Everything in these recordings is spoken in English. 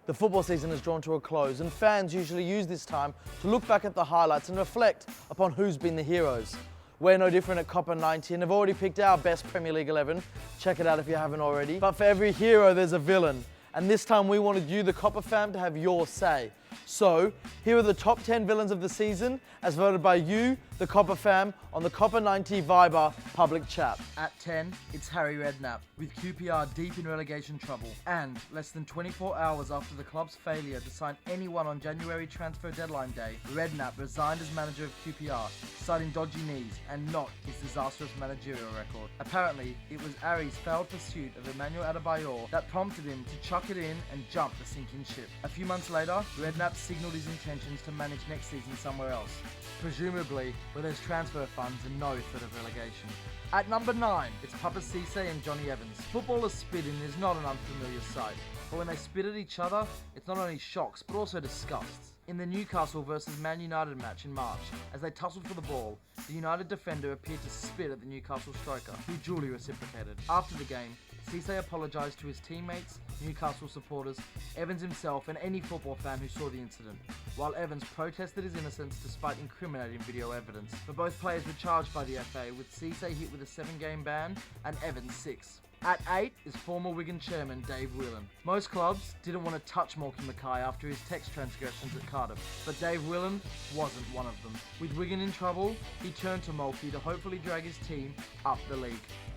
The football season is drawn to a close and fans usually use this time to look back at the highlights and reflect upon who's been the heroes. We're no different at Copa 90 and have already picked our best Premier League 11. Check it out if you haven't already. But for every hero there's a villain. And this time we wanted you, the Copa fam, to have your say. So, here are the top 10 villains of the season, as voted by you, the Copa fam, on the Copa 90 Viber public chat. At 10, it's Harry Redknapp, with QPR deep in relegation trouble. And less than 24 hours after the club's failure to sign anyone on January transfer deadline day, Redknapp resigned as manager of QPR, citing dodgy knees and not his disastrous managerial record. Apparently, it was Ari's failed pursuit of Emmanuel Adebayor that prompted him to chuck it in and jump the sinking ship. A few months later, Redknapp signalled his intentions to manage next season somewhere else, presumably where there's transfer funds and no threat of relegation. At number 9, it's Papa Cisse and Johnny Evans. Footballers spitting is not an unfamiliar sight, but when they spit at each other, it's not only shocks but also disgusts. In the Newcastle vs Man United match in March, as they tussled for the ball, the United defender appeared to spit at the Newcastle striker, who duly reciprocated. After the game, Cisse apologised to his teammates, Newcastle supporters, Evans himself and any football fan who saw the incident, while Evans protested his innocence despite incriminating video evidence. But both players were charged by the FA, with Cisse hit with a 7-game ban and Evans 6. At 8 is former Wigan chairman Dave Whelan. Most clubs didn't want to touch Malky Mackay after his text transgressions at Cardiff, but Dave Whelan wasn't one of them. With Wigan in trouble, he turned to Malky to hopefully drag his team up the league.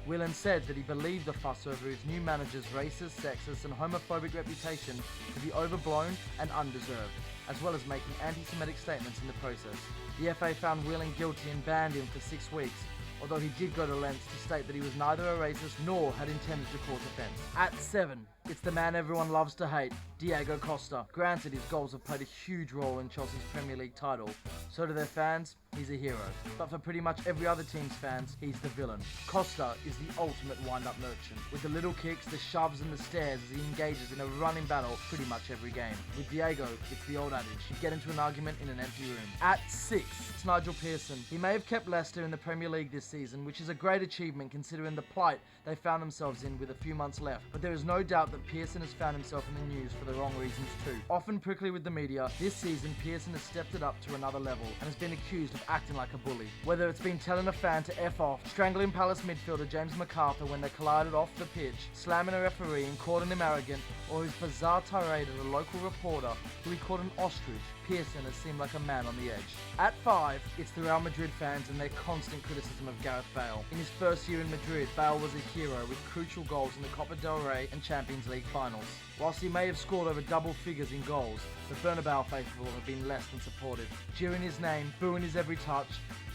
Whelan said that he believed the fuss over his new manager's racist, sexist and homophobic reputation to be overblown and undeserved, as well as making anti-Semitic statements in the process. The FA found Whelan guilty and banned him for 6 weeks, although he did go to lengths to state that he was neither a racist nor had intended to cause offence. At 7, it's the man everyone loves to hate, Diego Costa. Granted, his goals have played a huge role in Chelsea's Premier League title, so to their fans, he's a hero. But for pretty much every other team's fans, he's the villain. Costa is the ultimate wind-up merchant, with the little kicks, the shoves and the stares as he engages in a running battle pretty much every game. With Diego, it's the old adage, you get into an argument in an empty room. At 6, it's Nigel Pearson. He may have kept Leicester in the Premier League this season, which is a great achievement considering the plight they found themselves in with a few months left, but there is no doubt that Pearson has found himself in the news for the wrong reasons too. Often prickly with the media, this season Pearson has stepped it up to another level and has been accused of acting like a bully. Whether it's been telling a fan to F off, strangling Palace midfielder James MacArthur when they collided off the pitch, slamming a referee and calling him arrogant, or his bizarre tirade at a local reporter who he called an ostrich, Pearson has seemed like a man on the edge. At 5, it's the Real Madrid fans and their constant criticism of Gareth Bale. In his first year in Madrid, Bale was a hero with crucial goals in the Copa del Rey and Champions League finals. Whilst he may have scored over double figures in goals, the Bernabeu faithful have been less than supportive. Cheering his name, booing his every touch,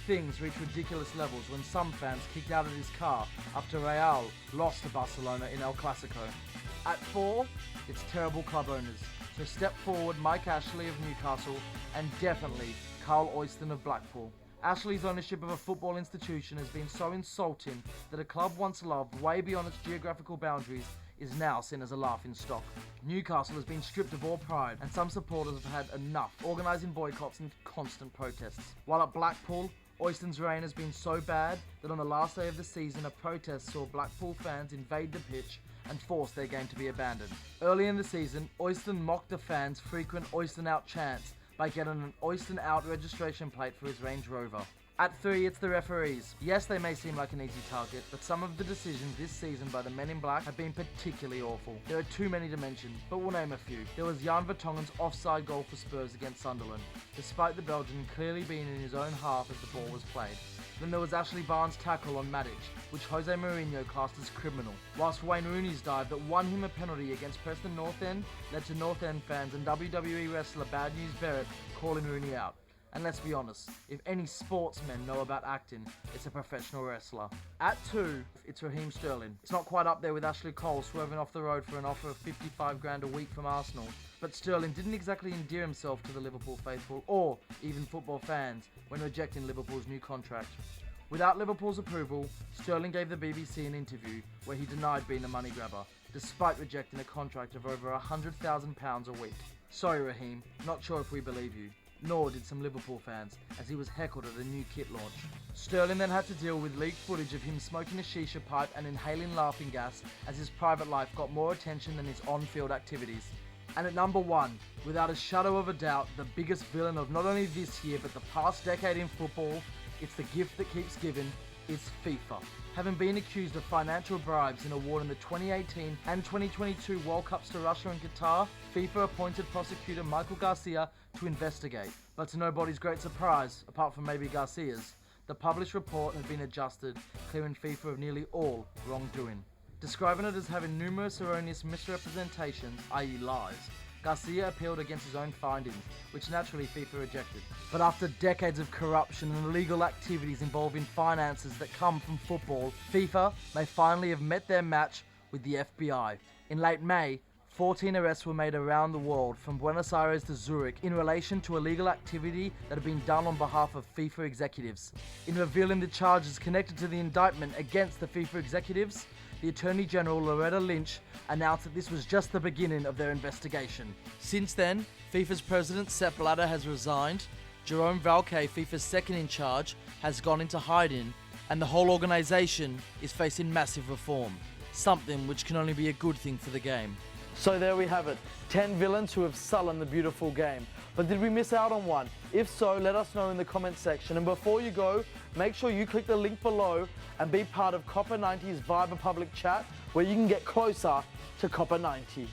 things reached ridiculous levels when some fans kicked out of his car after Real lost to Barcelona in El Clasico. At 4, it's terrible club owners. So step forward Mike Ashley of Newcastle and definitely Carl Oyston of Blackpool. Ashley's ownership of a football institution has been so insulting that a club once loved way beyond its geographical boundaries is now seen as a laughing stock. Newcastle has been stripped of all pride and some supporters have had enough, organising boycotts and constant protests. While at Blackpool, Oyston's reign has been so bad that on the last day of the season a protest saw Blackpool fans invade the pitch and forced their game to be abandoned. Early in the season, Oyston mocked the fans' frequent Oyston out chants by getting an Oyston out registration plate for his Range Rover. At 3, it's the referees. Yes, they may seem like an easy target, but some of the decisions this season by the Men in Black have been particularly awful. There are too many to mention, but we'll name a few. There was Jan Vertonghen's offside goal for Spurs against Sunderland, despite the Belgian clearly being in his own half as the ball was played. Then there was Ashley Barnes' tackle on Matic, which Jose Mourinho classed as criminal, whilst Wayne Rooney's dive that won him a penalty against Preston North End led to North End fans and WWE wrestler Bad News Barrett calling Rooney out. And let's be honest, if any sportsmen know about acting, it's a professional wrestler. At 2, it's Raheem Sterling. It's not quite up there with Ashley Cole swerving off the road for an offer of 55 grand a week from Arsenal, but Sterling didn't exactly endear himself to the Liverpool faithful or even football fans when rejecting Liverpool's new contract. Without Liverpool's approval, Sterling gave the BBC an interview where he denied being a money grabber, despite rejecting a contract of over £100,000 a week. Sorry Raheem, not sure if we believe you. Nor did some Liverpool fans, as he was heckled at a new kit launch. Sterling then had to deal with leaked footage of him smoking a shisha pipe and inhaling laughing gas as his private life got more attention than his on-field activities. And at number 1, without a shadow of a doubt, the biggest villain of not only this year but the past decade in football, it's the gift that keeps giving, it's FIFA. Having been accused of financial bribes in awarding the 2018 and 2022 World Cups to Russia and Qatar, FIFA appointed prosecutor Michael Garcia to investigate. But to nobody's great surprise, apart from maybe Garcia's, the published report had been adjusted, clearing FIFA of nearly all wrongdoing. Describing it as having numerous erroneous misrepresentations, i.e. lies, Garcia appealed against his own findings, which naturally FIFA rejected. But after decades of corruption and illegal activities involving finances that come from football, FIFA may finally have met their match with the FBI. In late May, 14 arrests were made around the world, from Buenos Aires to Zurich, in relation to illegal activity that had been done on behalf of FIFA executives. In revealing the charges connected to the indictment against the FIFA executives, the Attorney General Loretta Lynch announced that this was just the beginning of their investigation. Since then, FIFA's president Sepp Blatter has resigned, Jerome Valcke, FIFA's second in charge, has gone into hiding, and the whole organisation is facing massive reform, something which can only be a good thing for the game. So there we have it, 10 villains who have sullied the beautiful game. But did we miss out on one? If so, let us know in the comments section. And before you go, make sure you click the link below and be part of Copper 90's Viber public chat, where you can get closer to Copper 90.